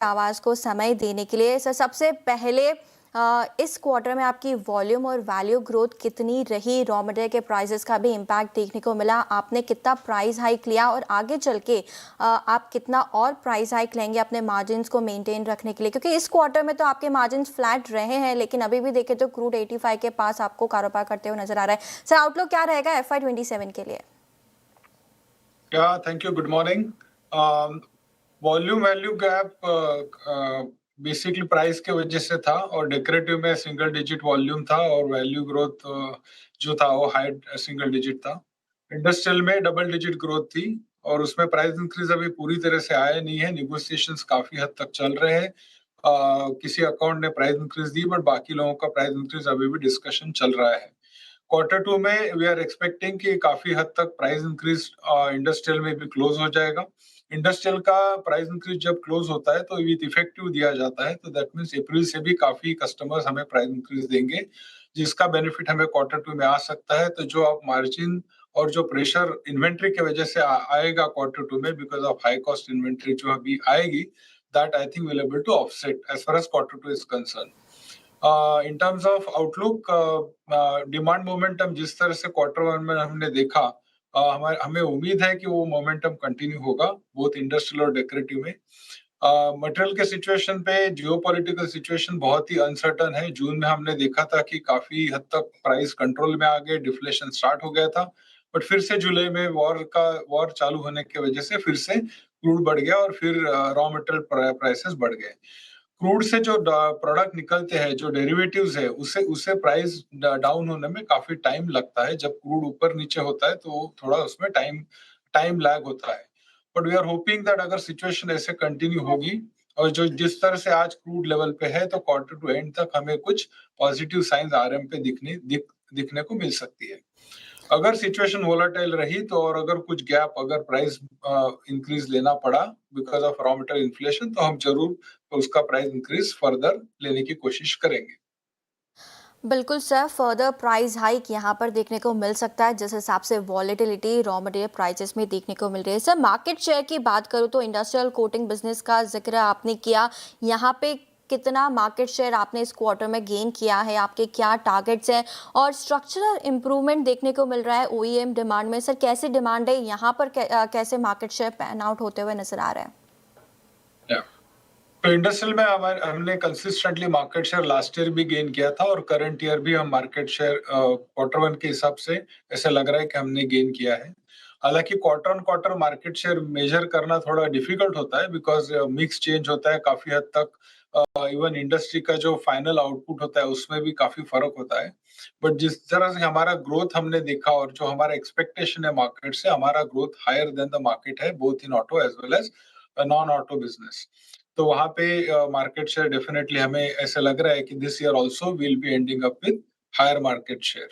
आवाज़ को समय देने के लिए। सर, सबसे पहले इस क्वार्टर में आपकी वॉल्यूम और वैल्यू ग्रोथ कितनी रही? रॉ मटेरियल के प्राइसेस का भी इम्पैक्ट देखने को मिला। आपने कितना प्राइस हाइक लिया और आगे चल के आप कितना और प्राइस हाइक लेंगे अपने मार्जिन्स को मेंटेन रखने के लिए? क्योंकि इस क्वार्टर में तो आपके मार्जिन्स फ्लैट रहे हैं, लेकिन अभी भी देखें तो क्रूड 85 के पास आपको कारोबार करते हुए नजर आ रहा है। सर, आउटलुक क्या रहेगा FY 27 के लिए? Thank you. Good morning. Volume value gap basically price के वजह से था, और डेकोरेटिव में सिंगल डिजिट वॉल्यूम था और वैल्यू ग्रोथ जो था वो हाई सिंगल डिजिट था। इंडस्ट्रियल में डबल डिजिट ग्रोथ थी, और उसमें प्राइस इंक्रीज अभी पूरी तरह से आया नहीं है। निगोशिएशंस काफी हद तक चल रहे हैं। किसी अकाउंट ने प्राइस इंक्रीज दी, बट बाकी लोगों का प्राइस इंक्रीज अभी भी डिस्कशन चल रहा है। Q2 में वी आर एक्सपेक्टिंग कि काफी हद तक प्राइस इंक्रीज इंडस्ट्रियल में भी क्लोज हो जाएगा। इंडस्ट्रियल का प्राइस इंक्रीज जब क्लोज होता है तो विद इफेक्टिव दिया जाता है, तो दैट मीन्स अप्रैल से भी काफी कस्टमर्स हमें प्राइस इंक्रीज देंगे, जिसका बेनिफिट हमें Q2 में आ सकता है। तो जो आप मार्जिन और जो प्रेशर इन्वेंट्री की वजह से आएगा Q2 में, because of high cost inventory जो अभी आएगी, that I think will able to offset as far as Q2 is concern. In terms of outlook, demand momentum जिस तरह से Q1 में हमने देखा, हमें उम्मीद है कि वो मोमेंटम कंटिन्यू होगा बोथ इंडस्ट्रियल और डेकोरेटिव में। मटेरियल के सिचुएशन पे जियोपॉलिटिकल सिचुएशन बहुत ही अनसर्टन है। जून में हमने देखा था कि काफी हद तक प्राइस कंट्रोल में आ गए, डिफ्लेशन स्टार्ट हो गया था, बट फिर से जुलाई में वॉर चालू होने की वजह से फिर से क्रूड बढ़ गया, और फिर रॉ मटेरियल प्राइसेस बढ़ गए। क्रूड से जो प्रोडक्ट निकलते हैं, जो डेरिवेटिव्स है, उसे उसे प्राइस डाउन होने में काफी टाइम लगता है। जब क्रूड ऊपर नीचे होता है तो थोड़ा उसमें टाइम टाइम लैग होता है। But we are hoping that अगर सिचुएशन ऐसे कंटिन्यू होगी, और जो जिस तरह से आज क्रूड लेवल पे है, तो Q2 एंड तक हमें कुछ पॉजिटिव साइंस RM पे दिखने को मिल सकती है। अगर सिचुएशन वोलाटाइल रही तो, और अगर कुछ गैप, अगर प्राइस इंक्रीज लेना पड़ा because of raw material inflation, तो हम जरूर उसका प्राइस इंक्रीज फर्दर लेने की कोशिश करेंगे। बिल्कुल सर, फर्दर प्राइस हाइक यहाँ पर देखने को मिल सकता है जिस हिसाब से वॉलेटिलिटी रॉ मटेरियल प्राइसेस में देखने को मिल रही है। सर, मार्केट शेयर की बात करूँ तो इंडस्ट्रियल कोटिंग बिजनेस का जिक्र आपने किया, यहाँ पे कितना मार्केट शेयर आपने इस क्वार्टर में गेन किया है, आपके क्या टारगेट्स हैं, और स्ट्रक्चरल इंप्रूवमेंट देखने को मिल रहा है OEM डिमांड में। सर, कैसी डिमांड है यहाँ पर, कैसे मार्केट शेयर पैन आउट होते हुए नजर आ रहा है? तो इंडस्ट्रियल में हमने consistently market share last year भी गेन किया था, और करंट ईयर भी हम मार्केट शेयर Q1 के हिसाब से ऐसा लग रहा है कि हमने गेन किया है। हालांकि quarter on quarter market share measure करना थोड़ा डिफिकल्ट होता है, बिकॉज मिक्स चेंज होता है काफी हद तक। इवन इंडस्ट्री का जो फाइनल आउटपुट होता है उसमें भी काफी फर्क होता है। बट जिस तरह से हमारा ग्रोथ हमने देखा, और जो हमारा एक्सपेक्टेशन है मार्केट से, हमारा growth higher than the market है, both in auto as well as non auto business. तो वहां पे मार्केट शेयर डेफिनेटली हमें ऐसा लग रहा है कि this year also will be ending up with higher market share.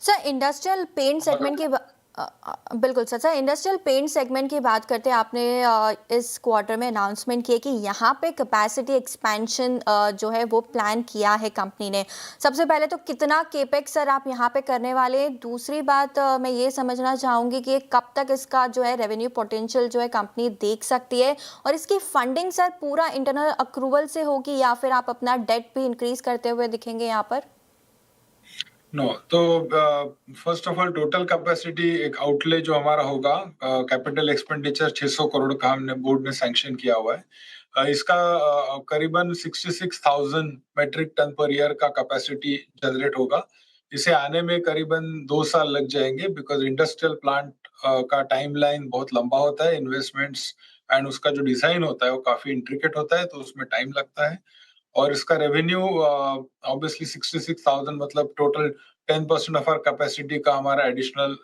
Sir, industrial paint segment की बिल्कुल सर, इंडस्ट्रियल पेंट सेगमेंट की बात करते हैं, आपने इस क्वार्टर में अनाउंसमेंट किया कि यहाँ पे कैपेसिटी एक्सपेंशन जो है वो प्लान किया है कंपनी ने। सबसे पहले तो कितना केपेक्स सर आप यहाँ पे करने वाले हैं? दूसरी बात मैं ये समझना चाहूँगी कि कब तक इसका जो है रेवेन्यू पोटेंशियल जो है कंपनी देख सकती है, और इसकी फंडिंग सर पूरा इंटरनल अक्रूवल से होगी या फिर आप अपना डेट भी इंक्रीज करते हुए दिखेंगे यहाँ पर? नो, तो first of all total capacity एक आउटले जो हमारा होगा, कैपिटल एक्सपेंडिचर 600 करोड़ का हमने बोर्ड ने सैंक्शन किया हुआ है। इसका करीबन 66,000 मेट्रिक टन पर ईयर का कैपेसिटी जनरेट होगा। इसे आने में करीबन 2 साल लग जाएंगे, बिकॉज इंडस्ट्रियल प्लांट का टाइमलाइन बहुत लंबा होता है, इन्वेस्टमेंट्स एंड उसका जो डिजाइन होता है वो काफी इंट्रिकेट होता है, तो उसमें टाइम लगता है। और इसका रेवेन्यू ऑब्वियसली 66,000 मतलब टोटल 10% ऑफ आवर कैपेसिटी का हमारा एडिशनल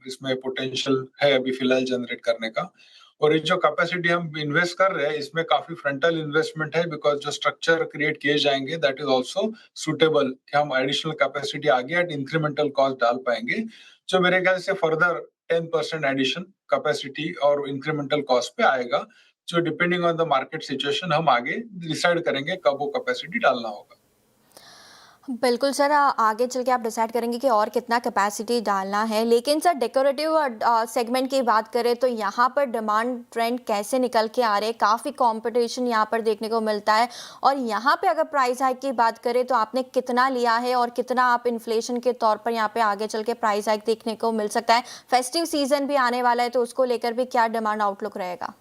इसमें पोटेंशियल है अभी फिलहाल जनरेट करने का। और ये जो कैपेसिटी हम इन्वेस्ट कर रहे हैं, इसमें काफी फ्रंटल इन्वेस्टमेंट है, बिकॉज जो स्ट्रक्चर क्रिएट किए जाएंगे दैट इज आल्सो सुटेबल कि हम एडिशनल कैपेसिटी आगे एट इंक्रीमेंटल कॉस्ट डाल पाएंगे, जो मेरे ख्याल से फर्दर 10% एडिशन कैपेसिटी और इंक्रीमेंटल कॉस्ट पे आएगा, जो depending on the market situation हम आगे डिसाइड करेंगे कब वो कैपेसिटी डालना होगा। बिल्कुल सर, आगे चल के आप डिसाइड करेंगे कि और कितना कैपेसिटी डालना है। लेकिन सर डेकोरेटिव सेगमेंट की बात करें तो यहाँ पर डिमांड ट्रेंड कैसे निकल के आ रहे हैं? काफ़ी कॉम्पिटिशन यहाँ पर देखने को मिलता है और यहाँ पे अगर प्राइस हाइक की बात करें तो आपने कितना लिया है और कितना आप इन्फ्लेशन के तौर पर यहाँ पे आगे चल के प्राइस हाइक देखने को मिल सकता है? फेस्टिव सीज़न भी आने वाला है तो उसको लेकर भी क्या डिमांड आउटलुक रहेगा?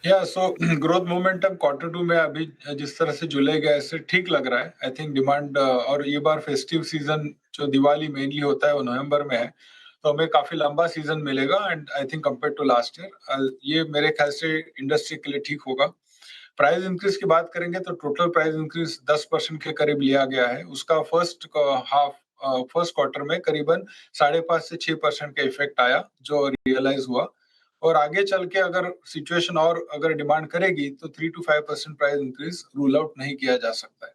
या so growth momentum quarter two में अभी जिस तरह से जुलाई गया इससे ठीक लग रहा है। आई थिंक डिमांड और ये बार फेस्टिव सीजन जो दिवाली मेनली होता है वो नवंबर में है, तो हमें काफी लंबा सीजन मिलेगा and I think compare to last year ये मेरे ख्याल से इंडस्ट्री के लिए ठीक होगा। प्राइस इंक्रीज की बात करेंगे तो टोटल प्राइस इंक्रीज 10% के करीब लिया गया है। उसका फर्स्ट क्वार्टर में करीबन 5.5 से 6% का इफेक्ट आया जो रियलाइज हुआ। और आगे चल के अगर सिचुएशन और अगर डिमांड करेगी तो 3 to 5% price increase rule out नहीं किया जा सकता है।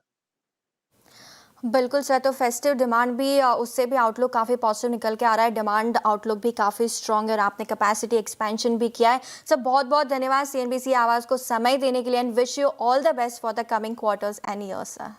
बिल्कुल सर, तो फेस्टिव डिमांड भी उससे भी आउटलुक काफ़ी पॉजिटिव निकल के आ रहा है। डिमांड आउटलुक भी काफ़ी स्ट्रॉन्ग है और आपने कैपेसिटी एक्सपेंशन भी किया है। सर बहुत-बहुत धन्यवाद सीएनबीसी आवाज़ को समय देने के लिए and wish you all the best for the coming quarters and years sir.